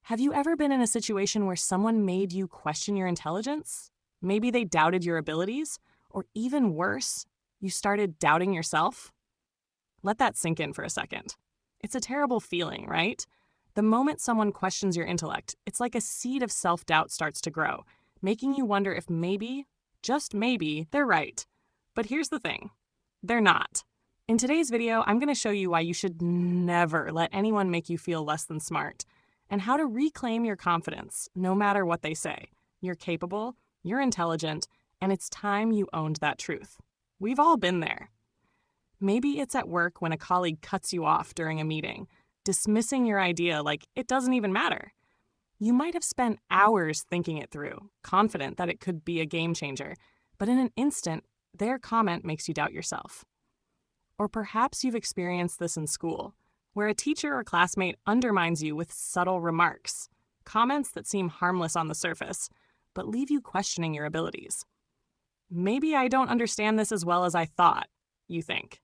Have you ever been in a situation where someone made you question your intelligence? Maybe they doubted your abilities, or even worse, you started doubting yourself? Let that sink in for a second. It's a terrible feeling, right? The moment someone questions your intellect, it's like a seed of self-doubt starts to grow, making you wonder if maybe, just maybe, they're right. But here's the thing. They're not. In today's video, I'm going to show you why you should never let anyone make you feel less than smart, and how to reclaim your confidence, no matter what they say. You're capable, you're intelligent, and it's time you owned that truth. We've all been there. Maybe it's at work when a colleague cuts you off during a meeting, dismissing your idea like it doesn't even matter. You might have spent hours thinking it through, confident that it could be a game changer, but in an instant, their comment makes you doubt yourself. Or perhaps you've experienced this in school, where a teacher or classmate undermines you with subtle remarks, comments that seem harmless on the surface, but leave you questioning your abilities. Maybe I don't understand this as well as I thought, you think.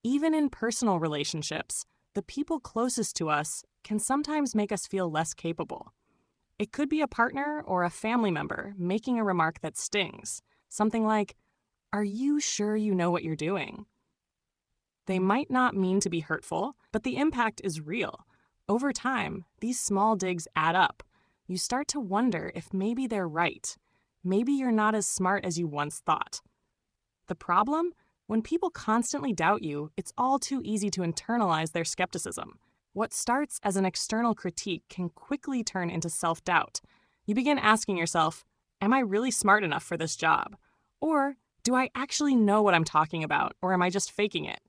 Even in personal relationships, the people closest to us can sometimes make us feel less capable. It could be a partner or a family member making a remark that stings, something like, "Are you sure you know what you're doing?" They might not mean to be hurtful, but the impact is real. Over time, these small digs add up. You start to wonder if maybe they're right. Maybe you're not as smart as you once thought. The problem? When people constantly doubt you, it's all too easy to internalize their skepticism. What starts as an external critique can quickly turn into self-doubt. You begin asking yourself, am I really smart enough for this job? Or do I actually know what I'm talking about, or am I just faking it?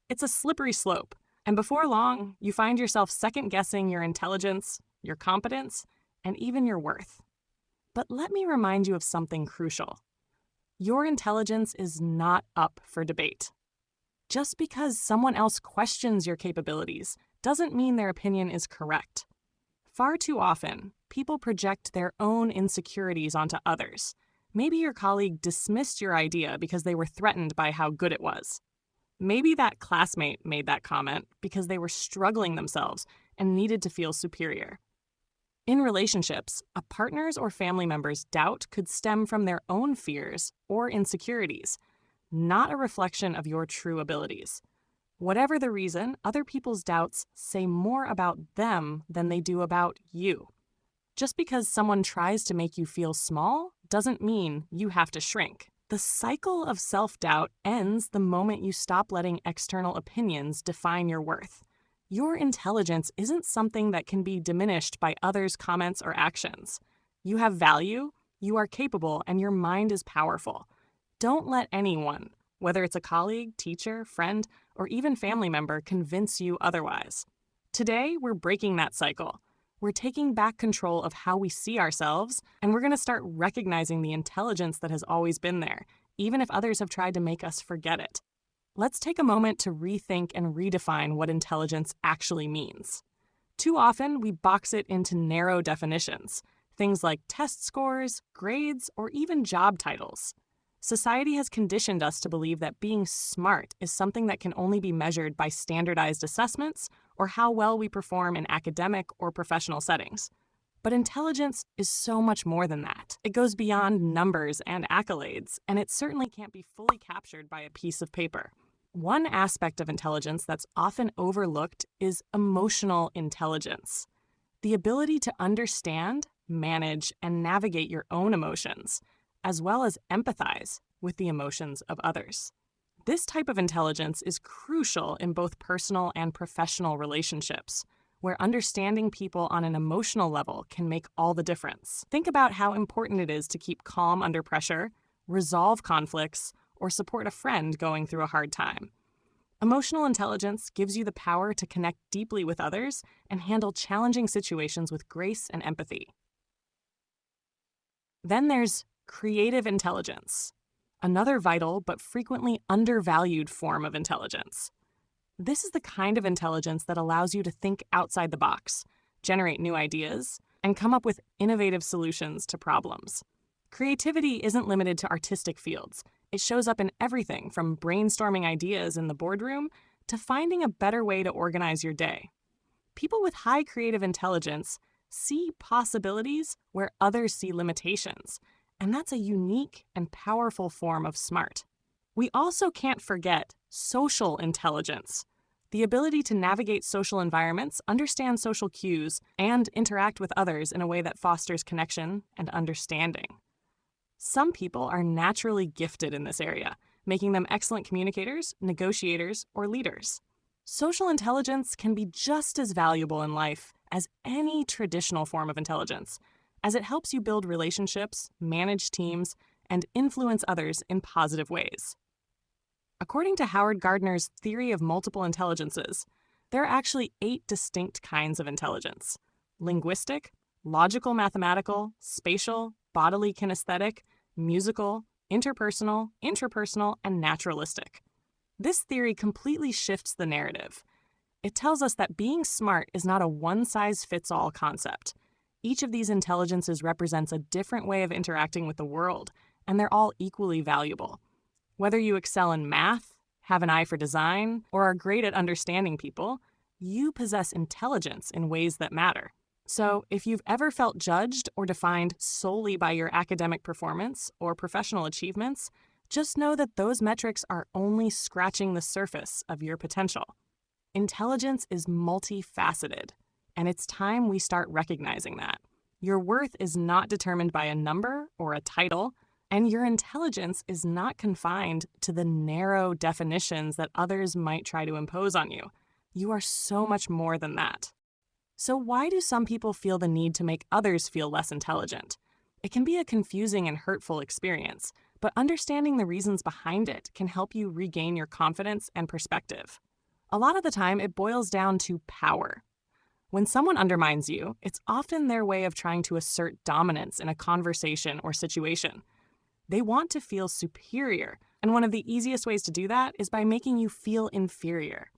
It's a slippery slope, and before long, you find yourself second-guessing your intelligence, your competence, and even your worth. But let me remind you of something crucial. Your intelligence is not up for debate. Just because someone else questions your capabilities doesn't mean their opinion is correct. Far too often, people project their own insecurities onto others. Maybe your colleague dismissed your idea because they were threatened by how good it was. Maybe that classmate made that comment because they were struggling themselves and needed to feel superior. In relationships, a partner's or family member's doubt could stem from their own fears or insecurities, not a reflection of your true abilities. Whatever the reason, other people's doubts say more about them than they do about you. Just because someone tries to make you feel small doesn't mean you have to shrink. The cycle of self-doubt ends the moment you stop letting external opinions define your worth. Your intelligence isn't something that can be diminished by others' comments or actions. You have value, you are capable, and your mind is powerful. Don't let anyone, whether it's a colleague, teacher, friend, or even family member, convince you otherwise. Today, we're breaking that cycle. We're taking back control of how we see ourselves, and we're going to start recognizing the intelligence that has always been there, even if others have tried to make us forget it. Let's take a moment to rethink and redefine what intelligence actually means. Too often, we box it into narrow definitions, things like test scores, grades, or even job titles. Society has conditioned us to believe that being smart is something that can only be measured by standardized assessments or how well we perform in academic or professional settings. But intelligence is so much more than that. It goes beyond numbers and accolades, and it certainly can't be fully captured by a piece of paper. One aspect of intelligence that's often overlooked is emotional intelligence. The ability to understand, manage, and navigate your own emotions, as well as empathize with the emotions of others. This type of intelligence is crucial in both personal and professional relationships, where understanding people on an emotional level can make all the difference. Think about how important it is to keep calm under pressure, resolve conflicts, or support a friend going through a hard time. Emotional intelligence gives you the power to connect deeply with others and handle challenging situations with grace and empathy. Then there's creative intelligence, another vital but frequently undervalued form of intelligence. This is the kind of intelligence that allows you to think outside the box, generate new ideas, and come up with innovative solutions to problems. Creativity isn't limited to artistic fields. It shows up in everything from brainstorming ideas in the boardroom to finding a better way to organize your day. People with high creative intelligence See possibilities where others see limitations, and that's a unique and powerful form of smart. We also can't forget social intelligence, the ability to navigate social environments, understand social cues, and interact with others in a way that fosters connection and understanding. Some people are naturally gifted in this area, making them excellent communicators, negotiators, or leaders. Social intelligence can be just as valuable in life as any traditional form of intelligence, as it helps you build relationships, manage teams, and influence others in positive ways. According to Howard Gardner's theory of multiple intelligences, there are actually 8 distinct kinds of intelligence: linguistic, logical mathematical, spatial, bodily kinesthetic, musical, interpersonal, intrapersonal, and naturalistic. This theory completely shifts the narrative. It tells us that being smart is not a one-size-fits-all concept. Each of these intelligences represents a different way of interacting with the world, and they're all equally valuable. Whether you excel in math, have an eye for design, or are great at understanding people, you possess intelligence in ways that matter. So, if you've ever felt judged or defined solely by your academic performance or professional achievements, just know that those metrics are only scratching the surface of your potential. Intelligence is multifaceted, and it's time we start recognizing that. Your worth is not determined by a number or a title, and your intelligence is not confined to the narrow definitions that others might try to impose on you. You are so much more than that. So why do some people feel the need to make others feel less intelligent? It can be a confusing and hurtful experience, but understanding the reasons behind it can help you regain your confidence and perspective. A lot of the time, it boils down to power. When someone undermines you, it's often their way of trying to assert dominance in a conversation or situation. They want to feel superior, and one of the easiest ways to do that is by making you feel inferior.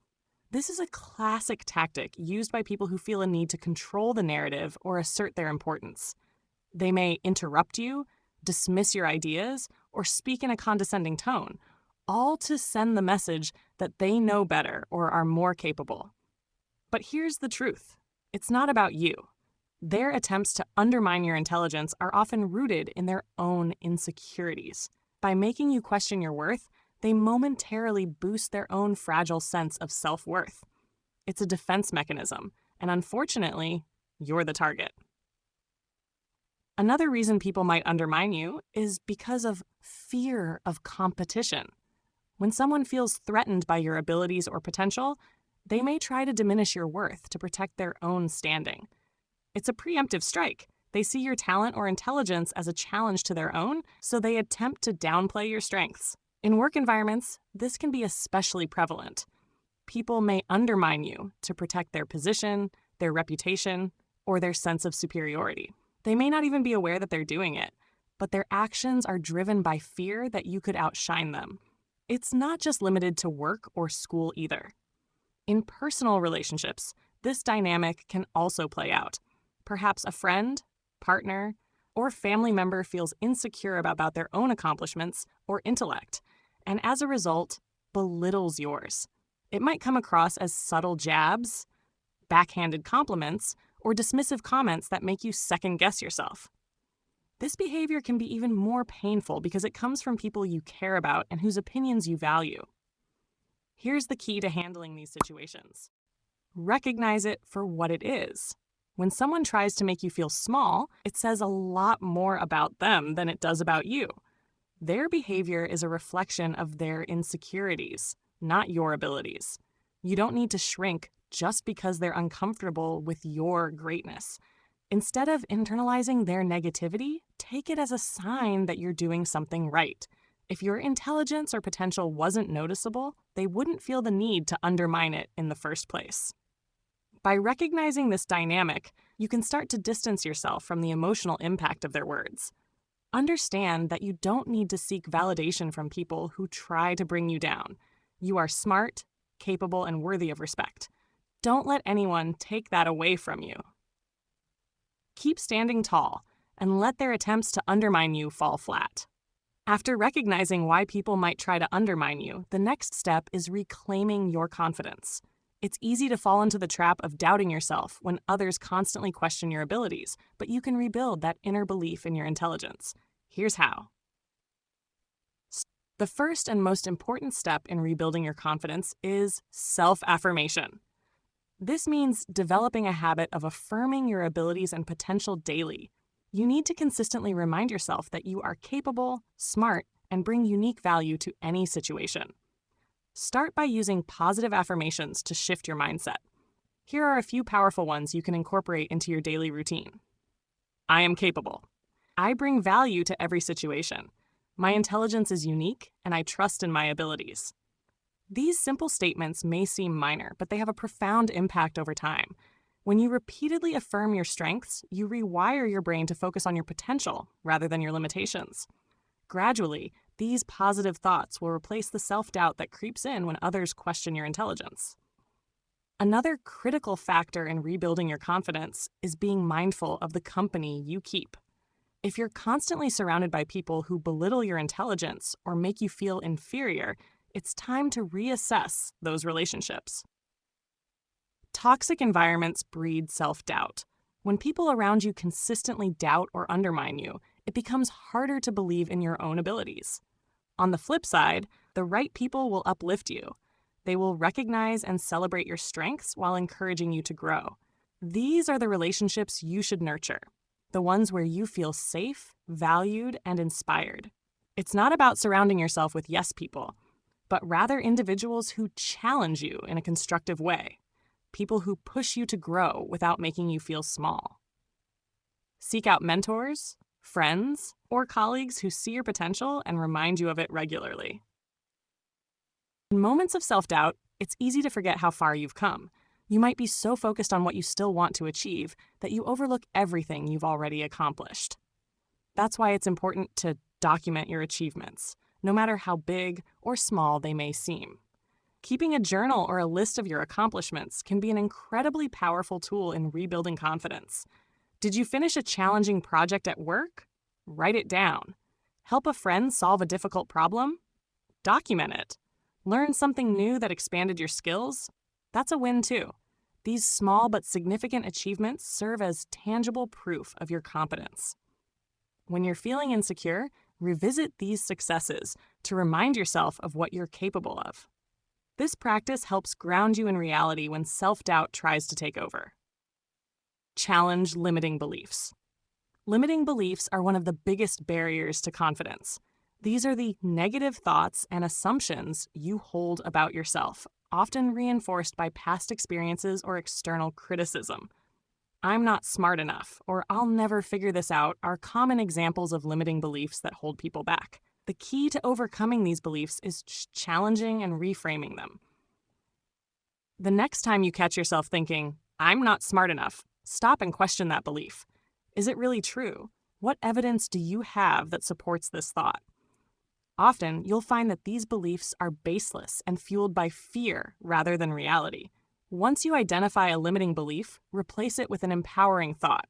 This is a classic tactic used by people who feel a need to control the narrative or assert their importance. They may interrupt you, dismiss your ideas, or speak in a condescending tone, all to send the message that they know better or are more capable. But here's the truth. It's not about you. Their attempts to undermine your intelligence are often rooted in their own insecurities. By making you question your worth, they momentarily boost their own fragile sense of self-worth. It's a defense mechanism, and unfortunately, you're the target. Another reason people might undermine you is because of fear of competition. When someone feels threatened by your abilities or potential, they may try to diminish your worth to protect their own standing. It's a preemptive strike. They see your talent or intelligence as a challenge to their own, so they attempt to downplay your strengths. In work environments, this can be especially prevalent. People may undermine you to protect their position, their reputation, or their sense of superiority. They may not even be aware that they're doing it, but their actions are driven by fear that you could outshine them. It's not just limited to work or school either. In personal relationships, this dynamic can also play out. Perhaps a friend, partner, or family member feels insecure about their own accomplishments or intellect, and as a result, belittles yours. It might come across as subtle jabs, backhanded compliments, or dismissive comments that make you second-guess yourself. This behavior can be even more painful because it comes from people you care about and whose opinions you value. Here's the key to handling these situations. Recognize it for what it is. When someone tries to make you feel small, it says a lot more about them than it does about you. Their behavior is a reflection of their insecurities, not your abilities. You don't need to shrink just because they're uncomfortable with your greatness. Instead of internalizing their negativity, take it as a sign that you're doing something right. If your intelligence or potential wasn't noticeable, they wouldn't feel the need to undermine it in the first place. By recognizing this dynamic, you can start to distance yourself from the emotional impact of their words. Understand that you don't need to seek validation from people who try to bring you down. You are smart, capable, and worthy of respect. Don't let anyone take that away from you. Keep standing tall and let their attempts to undermine you fall flat. After recognizing why people might try to undermine you, the next step is reclaiming your confidence. It's easy to fall into the trap of doubting yourself when others constantly question your abilities, but you can rebuild that inner belief in your intelligence. Here's how. The first and most important step in rebuilding your confidence is self-affirmation. This means developing a habit of affirming your abilities and potential daily. You need to consistently remind yourself that you are capable, smart, and bring unique value to any situation. Start by using positive affirmations to shift your mindset. Here are a few powerful ones you can incorporate into your daily routine. I am capable. I bring value to every situation. My intelligence is unique, and I trust in my abilities. These simple statements may seem minor, but they have a profound impact over time. When you repeatedly affirm your strengths, you rewire your brain to focus on your potential rather than your limitations. Gradually, these positive thoughts will replace the self-doubt that creeps in when others question your intelligence. Another critical factor in rebuilding your confidence is being mindful of the company you keep. If you're constantly surrounded by people who belittle your intelligence or make you feel inferior, it's time to reassess those relationships. Toxic environments breed self-doubt. When people around you consistently doubt or undermine you, it becomes harder to believe in your own abilities. On the flip side, the right people will uplift you. They will recognize and celebrate your strengths while encouraging you to grow. These are the relationships you should nurture, the ones where you feel safe, valued, and inspired. It's not about surrounding yourself with yes people, but rather individuals who challenge you in a constructive way, people who push you to grow without making you feel small. Seek out mentors, friends, or colleagues who see your potential and remind you of it regularly. In moments of self-doubt, it's easy to forget how far you've come. You might be so focused on what you still want to achieve that you overlook everything you've already accomplished. That's why it's important to document your achievements, no matter how big or small they may seem. Keeping a journal or a list of your accomplishments can be an incredibly powerful tool in rebuilding confidence. Did you finish a challenging project at work? Write it down. Help a friend solve a difficult problem? Document it. Learn something new that expanded your skills? That's a win too. These small but significant achievements serve as tangible proof of your competence. When you're feeling insecure, revisit these successes to remind yourself of what you're capable of. This practice helps ground you in reality when self-doubt tries to take over. Challenge limiting beliefs. Limiting beliefs are one of the biggest barriers to confidence. These are the negative thoughts and assumptions you hold about yourself, often reinforced by past experiences or external criticism. I'm not smart enough, or I'll never figure this out, are common examples of limiting beliefs that hold people back. The key to overcoming these beliefs is challenging and reframing them. The next time you catch yourself thinking, I'm not smart enough, stop and question that belief. Is it really true? What evidence do you have that supports this thought? Often, you'll find that these beliefs are baseless and fueled by fear rather than reality. Once you identify a limiting belief, replace it with an empowering thought.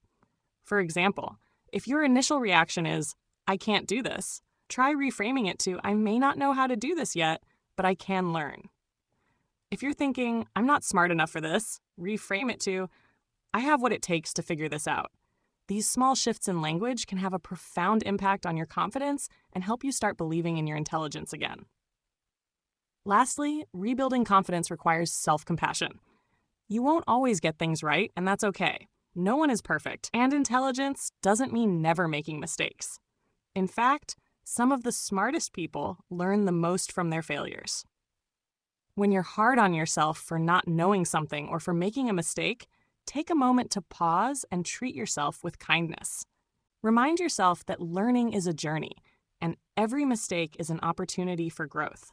For example, if your initial reaction is, I can't do this, try reframing it to, I may not know how to do this yet, but I can learn. If you're thinking, I'm not smart enough for this, reframe it to, I have what it takes to figure this out. These small shifts in language can have a profound impact on your confidence and help you start believing in your intelligence again. Lastly, rebuilding confidence requires self-compassion. You won't always get things right, and that's okay. No one is perfect, and intelligence doesn't mean never making mistakes. In fact, some of the smartest people learn the most from their failures. When you're hard on yourself for not knowing something or for making a mistake, take a moment to pause and treat yourself with kindness. Remind yourself that learning is a journey, and every mistake is an opportunity for growth.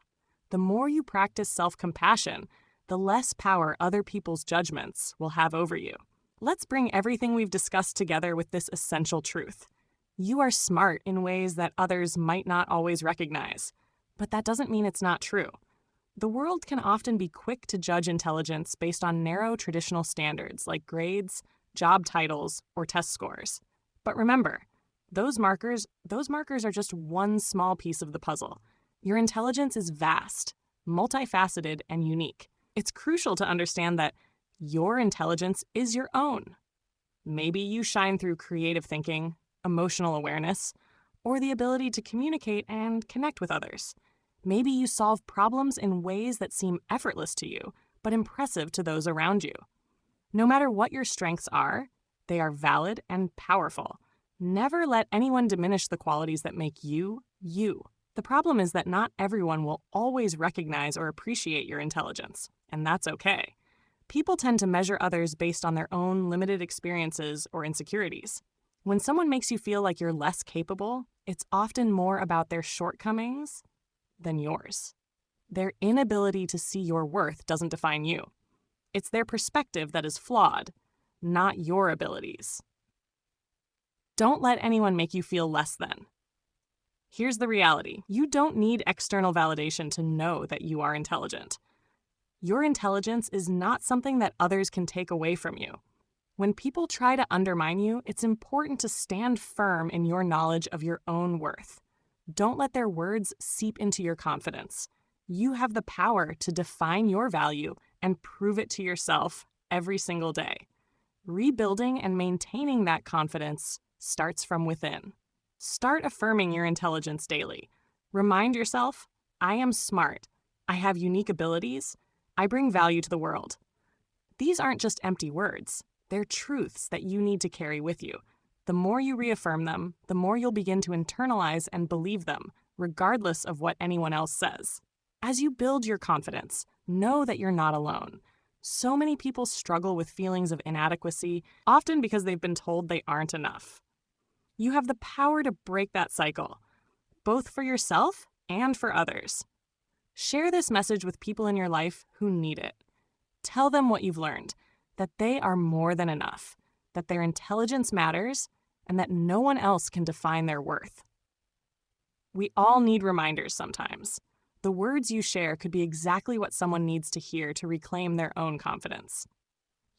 The more you practice self-compassion, the less power other people's judgments will have over you. Let's bring everything we've discussed together with this essential truth. You are smart in ways that others might not always recognize, but that doesn't mean it's not true. The world can often be quick to judge intelligence based on narrow traditional standards like grades, job titles, or test scores. But remember, those markers are just one small piece of the puzzle. Your intelligence is vast, multifaceted, and unique. It's crucial to understand that your intelligence is your own. Maybe you shine through creative thinking, emotional awareness, or the ability to communicate and connect with others. Maybe you solve problems in ways that seem effortless to you, but impressive to those around you. No matter what your strengths are, they are valid and powerful. Never let anyone diminish the qualities that make you, you. The problem is that not everyone will always recognize or appreciate your intelligence, and that's okay. People tend to measure others based on their own limited experiences or insecurities. When someone makes you feel like you're less capable, it's often more about their shortcomings than yours. Their inability to see your worth doesn't define you. It's their perspective that is flawed, not your abilities. Don't let anyone make you feel less than. Here's the reality. You don't need external validation to know that you are intelligent. Your intelligence is not something that others can take away from you. When people try to undermine you, it's important to stand firm in your knowledge of your own worth. Don't let their words seep into your confidence. You have the power to define your value and prove it to yourself every single day. Rebuilding and maintaining that confidence starts from within. Start affirming your intelligence daily. Remind yourself, I am smart. I have unique abilities. I bring value to the world. These aren't just empty words. They're truths that you need to carry with you. The more you reaffirm them, the more you'll begin to internalize and believe them, regardless of what anyone else says. As you build your confidence, know that you're not alone. So many people struggle with feelings of inadequacy, often because they've been told they aren't enough. You have the power to break that cycle, both for yourself and for others. Share this message with people in your life who need it. Tell them what you've learned, that they are more than enough, that their intelligence matters, and that no one else can define their worth. We all need reminders sometimes. The words you share could be exactly what someone needs to hear to reclaim their own confidence.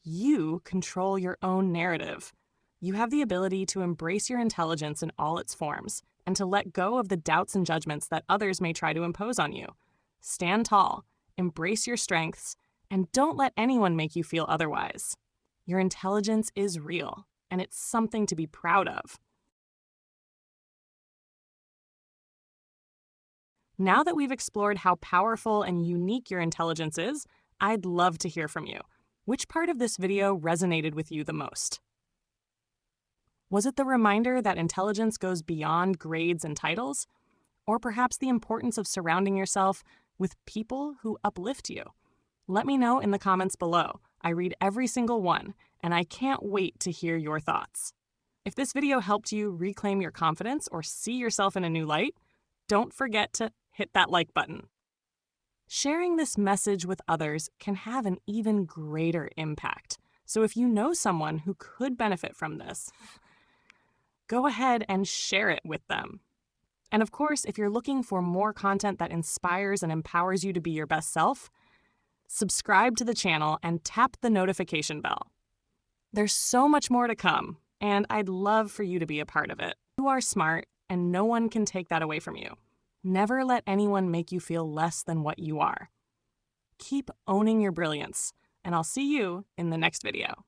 You control your own narrative. You have the ability to embrace your intelligence in all its forms and to let go of the doubts and judgments that others may try to impose on you. Stand tall, embrace your strengths, and don't let anyone make you feel otherwise. Your intelligence is real, and it's something to be proud of. Now that we've explored how powerful and unique your intelligence is, I'd love to hear from you. Which part of this video resonated with you the most? Was it the reminder that intelligence goes beyond grades and titles? Or perhaps the importance of surrounding yourself with people who uplift you? Let me know in the comments below. I read every single one, and I can't wait to hear your thoughts. If this video helped you reclaim your confidence or see yourself in a new light, don't forget to hit that like button. Sharing this message with others can have an even greater impact. So if you know someone who could benefit from this, go ahead and share it with them. And of course, if you're looking for more content that inspires and empowers you to be your best self, subscribe to the channel and tap the notification bell. There's so much more to come, and I'd love for you to be a part of it. You are smart, and no one can take that away from you. Never let anyone make you feel less than what you are. Keep owning your brilliance, and I'll see you in the next video.